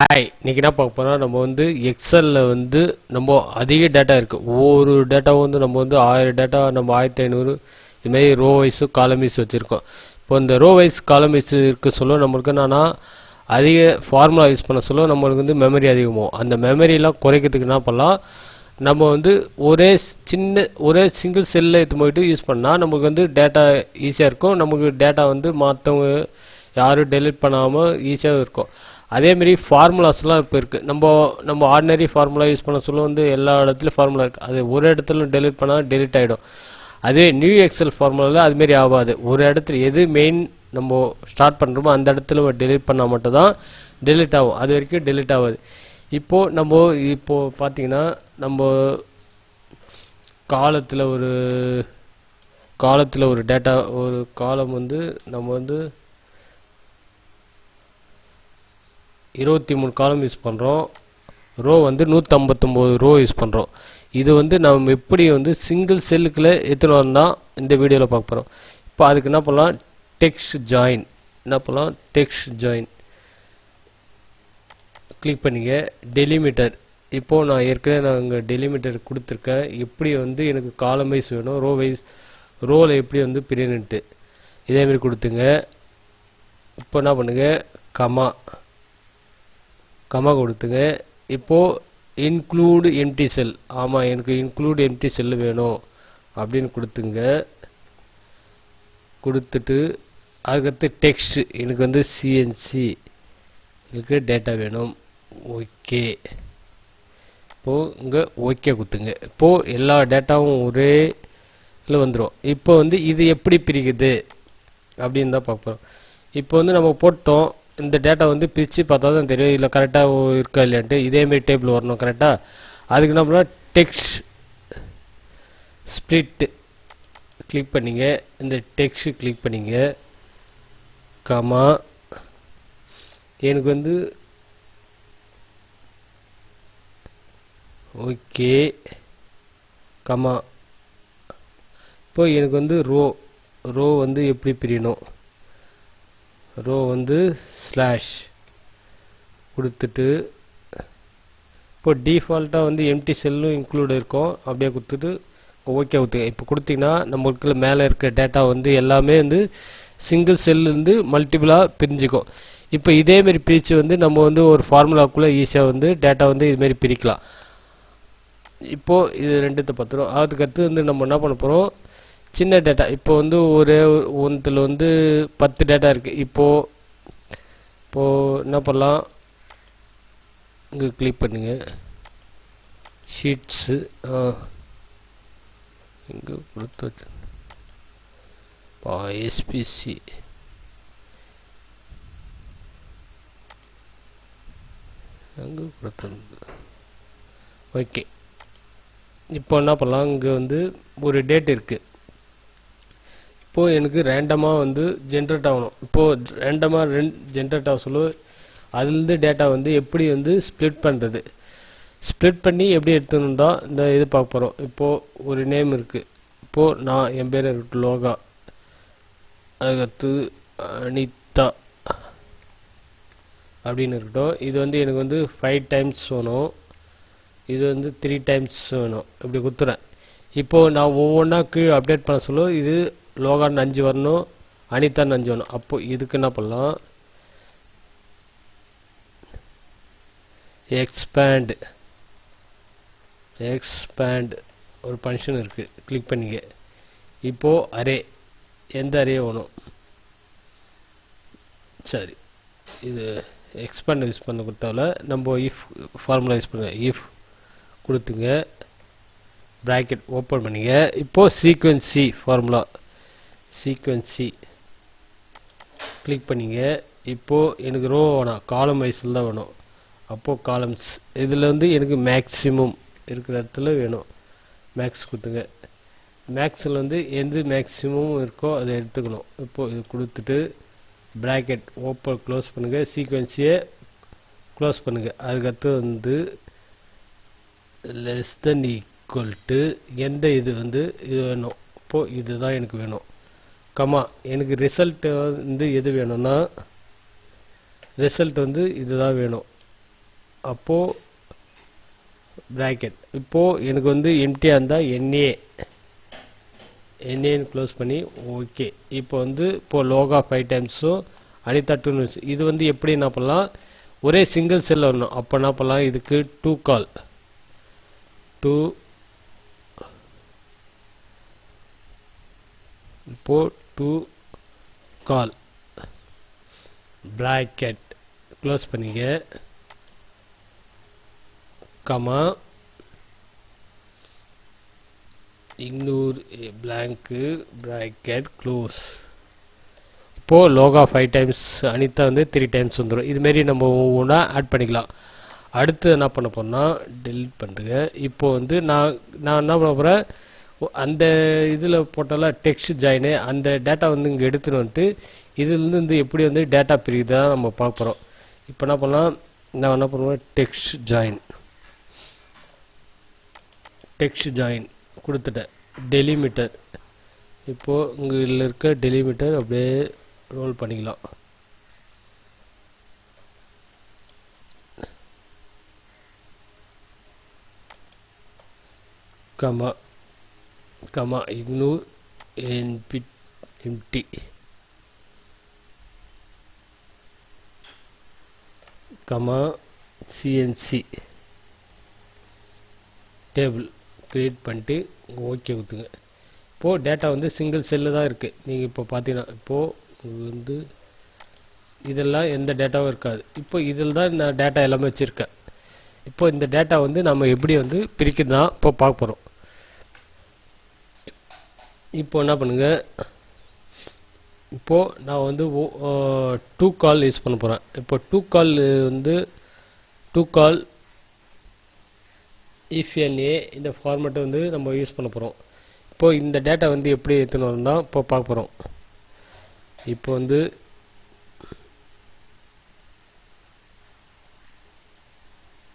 Hi, இன்னைக்கு என்ன பார்க்க போகிறோம்? நம்ம வந்து எக்ஸலில் வந்து நம்ம அதிக டேட்டா இருக்குது. ஒவ்வொரு டேட்டாவும் வந்து நம்ம வந்து 1000 டேட்டா, நம்ம 1500 இதுமாரி ரோ வைஸும் காலம் வைஸ் வச்சுருக்கோம். இப்போ இந்த ரோ வைஸ் காலம் வைஸ் இருக்க சொல்ல நம்மளுக்கு என்னன்னா அதிக ஃபார்முலா யூஸ் பண்ண சொல்ல நம்மளுக்கு வந்து மெமரி அதிகமாகும். அந்த மெமரிலாம் குறைக்கிறதுக்கு என்ன பண்ணலாம், நம்ம வந்து ஒரே சிங்கிள் செல்லில் எடுத்து போயிட்டு யூஸ் பண்ணால் நமக்கு வந்து டேட்டா ஈஸியாக இருக்கும். நமக்கு டேட்டா வந்து மற்றவங்க யாரும் டெலிட் பண்ணாமல் ஈஸியாக இருக்கும். அதேமாரி ஃபார்முலாஸ்லாம் இப்போ இருக்குது. நம்ம ஆர்டினரி ஃபார்முலா யூஸ் பண்ண சொல்ல வந்து எல்லா இடத்துலையும் ஃபார்முலா இருக்குது. அது ஒரு இடத்துல டெலிட் பண்ணால் டெலிட் ஆகிடும். அதே நியூ எக்ஸல் ஃபார்முலாவில் அதுமாரி ஆகாது. ஒரு இடத்துல எது மெயின் நம்ம ஸ்டார்ட் பண்ணுறோமோ அந்த இடத்துல டெலிட் பண்ணால் மட்டும்தான் டெலிட் ஆகும். அது வரைக்கும் டெலிட் ஆகாது. இப்போது பார்த்தீங்கன்னா நம்ம காலத்தில் ஒரு டேட்டா ஒரு காலம் வந்து நம்ம வந்து 23 காலம் யூஸ் பண்ணுறோம். ரோ வந்து 159 ரோ யூஸ் பண்ணுறோம். இது வந்து நம்ம எப்படி வந்து சிங்கிள் செல்லுக்குள்ளே எத்தனை இந்த வீடியோவில் பார்க்க போகிறோம். இப்போ அதுக்கு என்ன பண்ணலாம், டெக்ஸ்ட் ஜாயின் கிளிக் பண்ணிங்க. டெலிமிட்டர், இப்போது நான் ஏற்கனவே இங்கே டெலிமிட்டர் கொடுத்துருக்கேன். எப்படி வந்து எனக்கு காலம் வைஸ் வேணும், ரோவில் எப்படி வந்து பிரியன்ட்டு இதேமாரி கொடுத்துங்க. இப்போ என்ன பண்ணுங்க, கமா கொடுத்துங்க. இப்போது இன்க்ளூட் எம்டி செல், ஆமாம் எனக்கு இன்க்ளூட் எம்டி செல் வேணும் அப்படின்னு கொடுத்துட்டு அதுக்கடுத்து டெக்ஸ்ட் எனக்கு வந்து சிஎன்சி இதுக்கு டேட்டா வேணும். ஓகே, இப்போது இங்கே ஓகே கொடுத்துங்க. இப்போது எல்லா டேட்டாவும் ஒரே இதில் வந்துடும். இப்போ வந்து இது எப்படி பிரிக்குது அப்படின்னு தான் பார்ப்போம். இப்போ வந்து நம்ம போட்டோம், இந்த டேட்டா வந்து பிரித்து பார்த்தா தான் தெரியும் இல்லை கரெக்டாக இருக்கா இல்லையான்ட்டு. இதேமாரி டேபிள் வரணும் கரெக்டாக. அதுக்கு என்ன பண்ணால் டெக்ஸ்ட் ஸ்ப்ளிட் கிளிக் பண்ணிங்க. இந்த டெக்ஸ்ட் கிளிக் பண்ணிங்க. கமா எனக்கு வந்து ஓகே கமா. இப்போ எனக்கு வந்து ரோ வந்து எப்படி பிரியணும், ரோ வந்து ஸ்லாஷ் கொடுத்துட்டு இப்போ டிஃபால்ட்டாக வந்து எம்டி செல்லும் இன்க்ளூட் இருக்கும். அப்படியே கொடுத்துட்டு ஓகே கொடுத்துங்க. இப்போ கொடுத்தீங்கன்னா நம்மளுக்கு மேலே இருக்க டேட்டா வந்து எல்லாமே வந்து சிங்கிள் செல்லுலேருந்து மல்டிபிளாக பிரிஞ்சுக்கும். இப்போ இதேமாரி பிரித்து வந்து நம்ம வந்து ஒரு ஃபார்முலாக்குள்ளே ஈஸியாக வந்து டேட்டா வந்து இதுமாரி பிரிக்கலாம். இப்போது இது ரெண்டுத்தை பார்த்துரும். அதுக்கடுத்து வந்து நம்ம என்ன பண்ண போகிறோம், சின்ன டேட்டா இப்போ வந்து ஒன்றில் வந்து 10 டேட்டா இருக்குது. இப்போது என்ன பண்ணலாம், இங்கே கிளிக் பண்ணுங்க. ஷீட்ஸு இங்கே கொடுத்து வச்சு எஸ்பிசி அங்கே கொடுத்து. ஓகே, இப்போ என்ன பண்ணலாம், இங்கே வந்து ஒரு டேட் இருக்குது. இப்போது எனக்கு ரேண்டமாக வந்து ஜென்ரேட் ஆகணும். இப்போது ரேண்டமாக ஜென்ரேட் ஆக சொல்ல அதுலேருந்து டேட்டா வந்து எப்படி வந்து ஸ்ப்ளிட் பண்ணி எப்படி எடுத்துன்னு தான் இந்த இது பார்க்க போகிறோம். இப்போது ஒரு நேம் இருக்குது. இப்போது என் பேர் லோகா, அதுக்கடுத்து அனிதா அப்படின்னு இருக்கட்டும். இது வந்து எனக்கு வந்து 5 டைம்ஸ் வேணும், இது வந்து 3 டைம்ஸ் வேணும். இப்படி கொடுத்துறேன். இப்போது நான் ஒவ்வொன்றா கீழே அப்டேட் பண்ண சொல்ல இது லோகான்னு 5 வரணும், அனிதான்னு 5 வரணும். அப்போது இதுக்கு என்ன பண்ணலாம், எக்ஸ்பேண்ட் ஒரு ஃபங்க்ஷன் இருக்குது, கிளிக் பண்ணிங்க. இப்போது அரே, எந்த அரே வேணும், சரி இது எக்ஸ்பேண்ட் யூஸ் பண்ண கொடுத்தால நம்ம இஃப் ஃபார்முலா யூஸ் பண்ணுங்க. இஃப் கொடுத்துங்க, ப்ராக்கெட் ஓப்பன் பண்ணிங்க. இப்போது சீக்வென்சி ஃபார்முலா கிளிக் பண்ணிங்க. இப்போது எனக்கு ரோ வேணாம், காலம் வைஸில் தான் வேணும். அப்போது காலம்ஸ் இதில் வந்து எனக்கு மேக்ஸிமம் இருக்கிற இடத்துல வேணும், மேக்ஸ் கொடுத்துங்க. மேக்ஸில் வந்து எந்த மேக்ஸிமம் இருக்கோ அதை எடுத்துக்கணும். இப்போது இது கொடுத்துட்டு ப்ராக்கெட் க்ளோஸ் பண்ணுங்கள், சீக்வென்ஸியை க்ளோஸ் பண்ணுங்கள். அதுக்கடுத்து வந்து லெஸ் தென் ஈக்குவல் டு எந்த இது வந்து இது வேணும். இப்போது இதுதான் எனக்கு வேணும். கமா எனக்கு ரிசல்ட் வந்து எது வேணும்னா ரிசல்ட் வந்து இதுதான் வேணும். அப்போது ப்ராக்கெட். இப்போது எனக்கு வந்து எம்டியாக இருந்தால் என்ஏன்னு க்ளோஸ் பண்ணி ஓகே. இப்போ வந்து இப்போது லோகா 5 டைம்ஸும் அனிதா 2 நிமிஷம். இது வந்து எப்படி என்ன பண்ணலாம், ஒரே சிங்கிள் செல்லில் வரணும். அப்போ என்ன பண்ணலாம், இதுக்கு 2 கால், 2 இப்போது 2 கால் ப்ராக்கெட் க்ளோஸ் பண்ணிக்க, கமா இக்னோர் பிளாங்க்கு ப்ராக்கெட் க்ளோஸ். இப்போது லோகா 5 டைம்ஸ் அனிதா வந்து 3 டைம்ஸ் வந்துடும். இதுமாரி நம்ம ஒவ்வொன்றா ஆட் பண்ணிக்கலாம். அடுத்து என்ன பண்ண போனால் டெலிட் பண்ணுறேங்க. இப்போ வந்து நான் என்ன பண்ண போகிறேன், அந்த இதில் போட்டால டெக்ஸ்ட் ஜாயினு, அந்த டேட்டா வந்து இங்கே எடுத்துகிட்டு வந்துட்டு இதுலேருந்து வந்து எப்படி வந்து டேட்டா பிரிக்குதான் நம்ம பார்க்க போகிறோம். இப்போ என்ன பண்ணலாம், நான் என்ன பண்ணுவேன், டெக்ஸ்ட் ஜாயின் கொடுத்துட்டேன். டெலிமிட்டர், இப்போது இங்கே இருக்க டெலிமிட்டர் அப்படியே ரோல் பண்ணிக்கலாம். Comma ignore empty, comma CNC table create பண்ணிட்டு ஓகே ஊற்றுங்க. இப்போது டேட்டா வந்து சிங்கிள் செல்லு தான் இருக்குது. நீங்கள் இப்போ பார்த்தீங்கன்னா இப்போது வந்து இதெல்லாம் எந்த டேட்டாவும் இருக்காது. இப்போ இதில் தான் நான் டேட்டா எல்லாமே வச்சுருக்கேன். இப்போ இந்த டேட்டா வந்து நம்ம எப்படி வந்து பிரிக்குதான் இப்போ பார்க்க போகிறோம். இப்போ என்ன பண்ணுங்கள், இப்போது நான் வந்து 2 கால் யூஸ் பண்ண போகிறேன். இப்போ 2 கால் வந்து 2 கால் இஃப்என்ஏ இந்த ஃபார்மேட்டை வந்து நம்ம யூஸ் பண்ண போகிறோம். இப்போது இந்த டேட்டா வந்து எப்படி எடுத்துன்னு வரணும் தான் இப்போ பார்க்க போகிறோம். இப்போ வந்து